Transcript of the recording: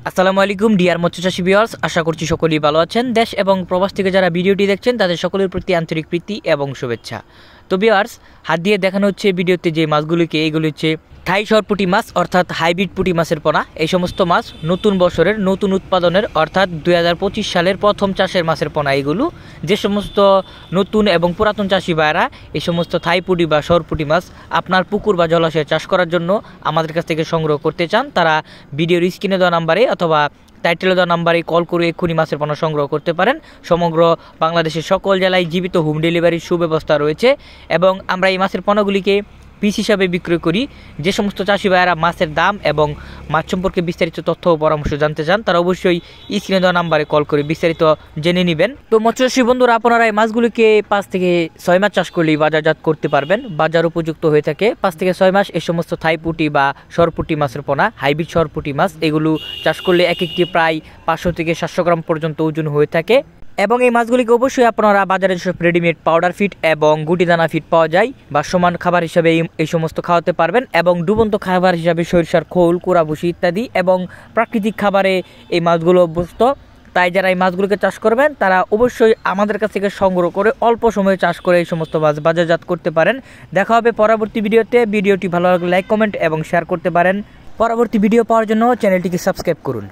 আসসালামু আলাইকুম deer মৎস্যচাষী viewers, আশা করছি সকলেই ভালো আছেন। দেশ এবং প্রবাস থেকে যারা ভিডিওটি দেখছেন তাদের সকলের প্রতি আন্তরিক প্রীতি এবং শুভেচ্ছা। তো ভিউয়ার্স, হাত দিয়ে দেখানো হচ্ছে ভিডিওতে যে মাছগুলিকে, এইগুলি হচ্ছে থাই সরপুঁটি মাছ অর্থাৎ হাইব্রিড পুঁটি মাছের পোনা। এই সমস্ত মাছ নতুন বছরের নতুন উৎপাদনের অর্থাৎ 2025 সালের প্রথম চাষের মাছের পোনা। এগুলো যে সমস্ত নতুন এবং পুরাতন চাষি ভাইয়েরা এই সমস্ত থাই পুঁটি বা সরপুঁটি মাছ আপনার পুকুর বা জলাশয়ে চাষ করার জন্য আমাদের কাছ থেকে সংগ্রহ করতে চান, তারা ভিডিওর স্ক্রিনে দেওয়া নাম্বারে অথবা টাইটেলে দেওয়া নাম্বারে কল করে এক্ষুনি মাছের পোনা সংগ্রহ করতে পারেন। সমগ্র বাংলাদেশের সকল জেলায় জীবিত হোম ডেলিভারির সুব্যবস্থা রয়েছে এবং আমরা এই মাছের পোনাগুলিকে পিস হিসাবে বিক্রয় করি। যে সমস্ত চাষি ভাইয়েরা মাছের দাম এবং মাছ সম্পর্কে বিস্তারিত তথ্য ও পরামর্শ জানতে চান, তারা অবশ্যই স্ক্রিনে দেওয়া নাম্বারে কল করে বিস্তারিত জেনে নেবেন। তো মৎস্যচাষী বন্ধুরা, আপনারা এই মাছগুলিকে 5 থেকে 6 মাস চাষ করলেই বাজারজাত করতে পারবেন, বাজার উপযুক্ত হয়ে থাকে। 5 থেকে 6 মাস এই সমস্ত থাই পুঁটি বা সরপুঁটি মাছের পোনা, হাইব্রিড সরপুঁটি মাছ, এগুলো চাষ করলে এক একটি প্রায় 500 থেকে 700 গ্রাম পর্যন্ত ওজন হয়ে থাকে। এবং এই মাছগুলিকে অবশ্যই আপনারা বাজারে যেসব রেডিমেড পাউডার ফিড এবং গুটি দানা ফিড পাওয়া যায় বা সমান খাবার হিসাবে এই সমস্ত খাওয়াতে পারবেন, এবং ডুবন্ত খাবার হিসাবে সরিষার খোল, কোরা ভুসি ইত্যাদি, এবং প্রাকৃতিক খাবারে এই মাছগুলো অভ্যস্ত। তাই যারা এই মাছগুলোকে চাষ করবেন তারা অবশ্যই আমাদের কাছ থেকে সংগ্রহ করে অল্প সময়ে চাষ করে এই সমস্ত মাছ বাজারজাত করতে পারেন। দেখা হবে পরবর্তী ভিডিওতে। ভিডিওটি ভালো লাগলে লাইক, কমেন্ট এবং শেয়ার করতে পারেন। পরবর্তী ভিডিও পাওয়ার জন্য চ্যানেলটিকে সাবস্ক্রাইব করুন।